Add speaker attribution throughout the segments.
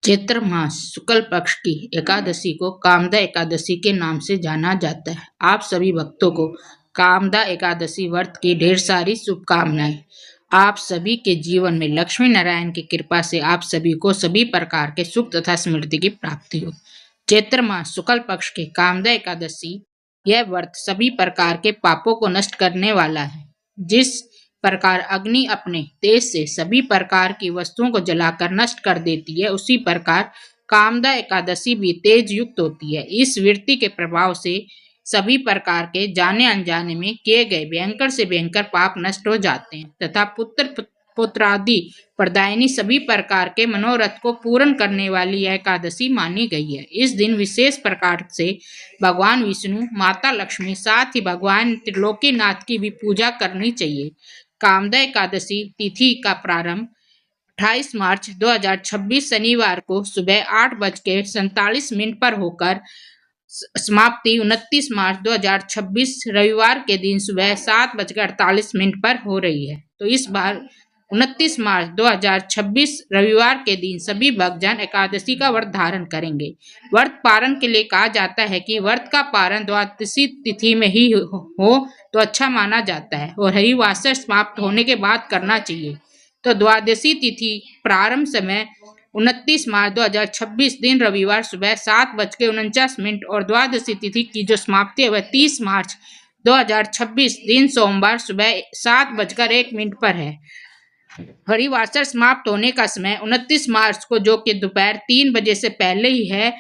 Speaker 1: चैत्र मास शुक्ल पक्ष की एकादशी को कामदा एकादशी के नाम से जाना जाता है। आप सभी भक्तों को कामदा एकादशी व्रत की ढेर सारी शुभकामनाएं। आप सभी के जीवन में लक्ष्मी नारायण की कृपा से आप सभी को सभी प्रकार के सुख तथा समृद्धि की प्राप्ति हो। चैत्र मास शुक्ल पक्ष के कामदा एकादशी यह व्रत सभी प्रकार के पापों को नष्ट करने वाला है। जिस प्रकार अग्नि अपने तेज से सभी प्रकार की वस्तुओं को जलाकर नष्ट कर देती है, उसी प्रकार कामदा एकादशी भी तेज युक्त होती है। इस वृत्ति के प्रभाव से सभी प्रकार के जाने अनजाने में किए गए भयंकर से भयंकर पाप नष्ट हो जाते हैं तथा पुत्र आदि प्रदायिनी सभी प्रकार के मनोरथ को पूर्ण करने वाली यह एकादशी मानी गई है। इस दिन विशेष प्रकार से भगवान विष्णु, माता लक्ष्मी, साथ ही भगवान त्रिलोकीनाथ की भी पूजा करनी चाहिए। कामदा एकादशी तिथि का प्रारंभ 28 मार्च 2026 शनिवार को सुबह 8:47 पर होकर समाप्ति 29 मार्च 2026 रविवार के दिन सुबह 7:48 पर हो रही है। तो इस बार 29 मार्च 2026 रविवार के दिन सभी भक्तजन एकादशी का व्रत धारण करेंगे। व्रत पारण के लिए कहा जाता है कि व्रत का पारण द्वादशी तिथि में ही हो तो अच्छा माना जाता है और हरिवासर समाप्त होने के बाद करना चाहिए। तो द्वादशी तिथि प्रारंभ समय 29 मार्च 2026 दिन रविवार सुबह 7:49 और द्वादशी तिथि की जो समाप्ति है वह 30 मार्च 2026 दिन सोमवार सुबह 7:01 पर है। हरिवासर समाप्त होने का समय 29 मार्च को जो कि दोपहर 3 बजे से पहले ही है।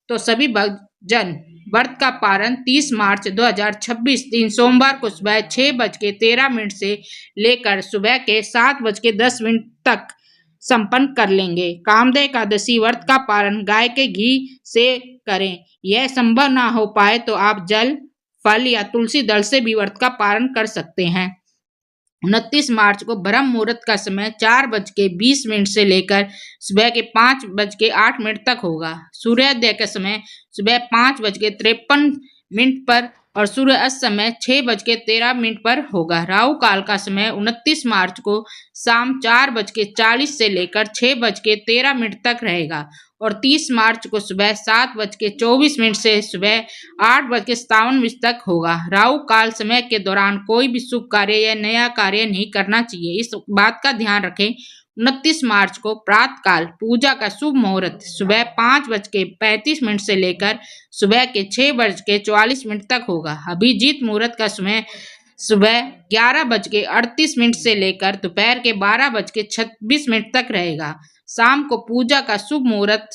Speaker 1: तो सभी भक्तजन व्रत का पारण 30 मार्च 2026 दिन सोमवार को सुबह 6:13 से लेकर सुबह के 7:10 तक संपन्न कर लेंगे। कामदा एकादशी व्रत का पारण गाय के घी से करें। यह संभव ना हो पाए तो आप जल, फल या तुलसी दल से भी व्रत का पारण कर सकते हैं। 29 मार्च को ब्रह्म मुहूर्त का समय 4:20 से लेकर सुबह के 5:08 तक होगा। सूर्योदय का समय सुबह 5:53 पर और सूर्य अस्त समय 6:13 पर होगा। राहु काल का समय 29 मार्च को शाम 4:40 से लेकर 6:13 तक रहेगा और 30 मार्च को सुबह 7:24 से सुबह 8:57 तक होगा। राहु काल समय के दौरान कोई भी शुभ कार्य या नया कार्य नहीं करना चाहिए। इस बात का ध्यान रखें। 29 मार्च को प्रातः काल पूजा का शुभ मुहूर्त सुबह 5:35 से लेकर सुबह के 6:44 तक होगा। अभिजीत मुहूर्त का समय सुबह 11:38 से लेकर दोपहर के 12:26 तक रहेगा। शाम को पूजा का शुभ मुहूर्त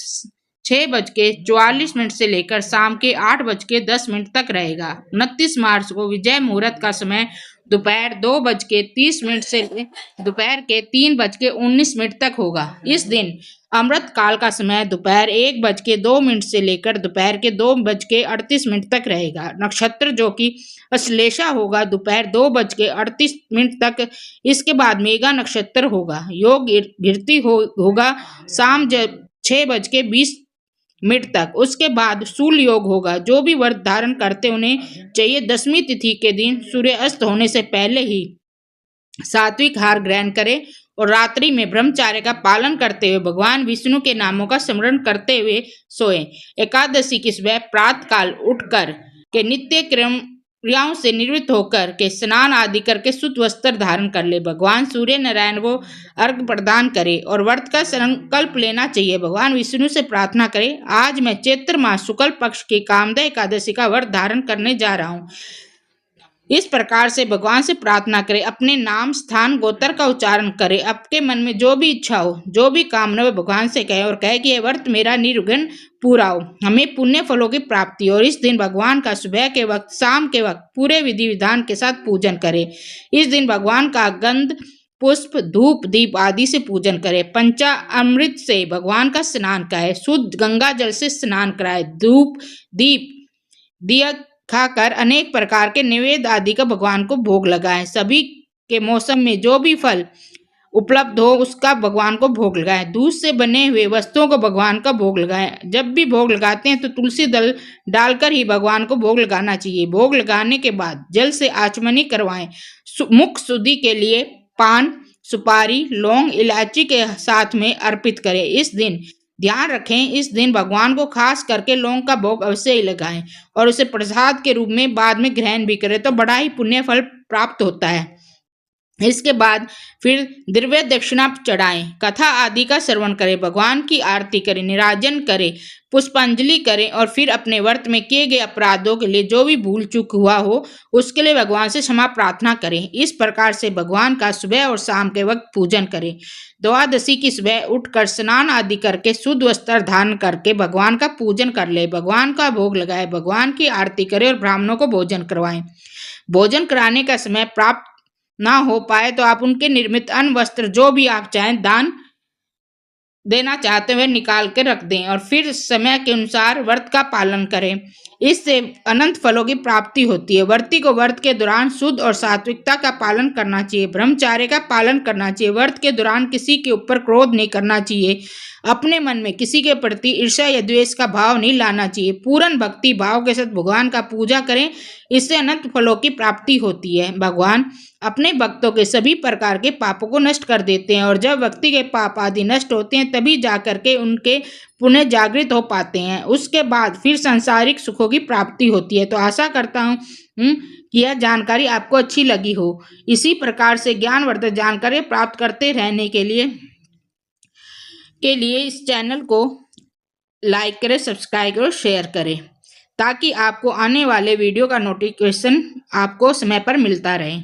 Speaker 1: 6:44 से लेकर शाम के 8:10 तक रहेगा। 29 मार्च को विजय मुहूर्त का समय दोपहर 2:30 से दोपहर के 3:19 तक होगा। इस दिन अमृत काल का समय दोपहर 1:02 से लेकर दोपहर के 2:38 तक रहेगा। नक्षत्र जो कि अश्लेषा होगा दोपहर 2:38 तक। इसके बाद मेघा नक्षत्र होगा। योग घिरती होगा शाम 6:20 तक। उसके बाद शूल योग होगा। जो भी व्रत धारण करते उन्हें चाहिए 10वीं तिथि के दिन सूर्य अस्त होने से पहले ही सात्विक आहार ग्रहण करें और रात्रि में ब्रह्मचार्य का पालन करते हुए भगवान विष्णु के नामों का स्मरण करते हुए सोएं। एकादशी की सुबह प्रातः काल उठकर के नित्य क्रियाओं से निवृत्त होकर के स्नान आदि करके शुद्ध वस्त्र धारण कर ले। भगवान सूर्य नारायण को अर्घ्य प्रदान करे और व्रत का संकल्प लेना चाहिए। भगवान विष्णु से प्रार्थना करें, आज मैं चैत्र मास शुक्ल पक्ष की कामदा एकादशी का व्रत धारण करने जा रहा हूँ। इस प्रकार से भगवान से प्रार्थना करें। अपने नाम, स्थान, गोत्र का उच्चारण करें। आपके मन में जो भी इच्छा हो, जो भी कामना हो भगवान से कहे और कहे कि यह व्रत मेरा निर्विघ्न पूरा हो, हमें पुण्य फलों की प्राप्ति। और इस दिन भगवान का सुबह के वक्त, शाम के वक्त पूरे विधि विधान के साथ पूजन करें। इस दिन भगवान का गंध, पुष्प, धूप, दीप आदि से पूजन करें। पंचामृत से भगवान का स्नान कराएं। शुद्ध गंगा जल से स्नान कराएं। धूप, दीप, दिया खाकर अनेक प्रकार के निवेद आदि का भगवान को भोग लगाएं। सभी के मौसम में जो भी फल उपलब्ध हो उसका भगवान को भोग लगाएं। दूध से बने हुए वस्तुओं को भगवान का भोग लगाएं। जब भी भोग लगाते हैं तो तुलसी दल डालकर ही भगवान को भोग लगाना चाहिए। भोग लगाने के बाद जल से आचमनी करवाएं। मुख शुद्धि के लिए पान, सुपारी, लौंग, इलायची के साथ में अर्पित करें। इस दिन ध्यान रखें, इस दिन भगवान को खास करके लौंग का भोग अवश्य ही लगाएं और उसे प्रसाद के रूप में बाद में ग्रहण भी करें तो बड़ा ही पुण्य फल प्राप्त होता है। इसके बाद फिर द्रव्य दक्षिणा चढ़ाएं, कथा आदि का श्रवण करें, भगवान की आरती करें, निराजन करें, पुष्पांजलि करें और फिर अपने व्रत में किए गए अपराधों के लिए जो भी भूल चूक हुआ हो उसके लिए भगवान से क्षमा प्रार्थना करें। इस प्रकार से भगवान का सुबह और शाम के वक्त पूजन करें। द्वादशी की सुबह उठकर स्नान आदि करके शुद्ध वस्त्र धारण करके भगवान का पूजन कर ले, भगवान का भोग लगाए, भगवान की आरती करें और ब्राह्मणों को भोजन करवाएं। भोजन कराने का समय प्राप्त ना हो पाए तो आप उनके निर्मित अन्न वस्त्र जो भी आप चाहें दान देना चाहते हुए निकाल के रख दें और फिर समय के अनुसार व्रत का पालन करें। इससे अनंत फलों की प्राप्ति होती है। व्रती को व्रत के दौरान शुद्ध और सात्विकता का पालन करना चाहिए, ब्रह्मचर्य का पालन करना चाहिए। व्रत के दौरान किसी के ऊपर क्रोध नहीं करना चाहिए, अपने मन में किसी के प्रति ईर्ष्या या द्वेष का भाव नहीं लाना चाहिए। पूर्ण भक्ति भाव के साथ भगवान का पूजा करें, इससे अनंत फलों की प्राप्ति होती है। भगवान अपने भक्तों के सभी प्रकार के पापों को नष्ट कर देते हैं और जब व्यक्ति के पाप आदि नष्ट होते हैं तभी जाकर के उनके पुण्य जागृत हो पाते हैं। उसके बाद फिर सांसारिक सुखों की प्राप्ति होती है। तो आशा करता हूँ कि यह जानकारी आपको अच्छी लगी हो। इसी प्रकार से ज्ञानवर्धक जानकारी प्राप्त करते रहने के लिए इस चैनल को लाइक करें, सब्सक्राइब करें, शेयर करें ताकि आपको आने वाले वीडियो का नोटिफिकेशन आपको समय पर मिलता रहे।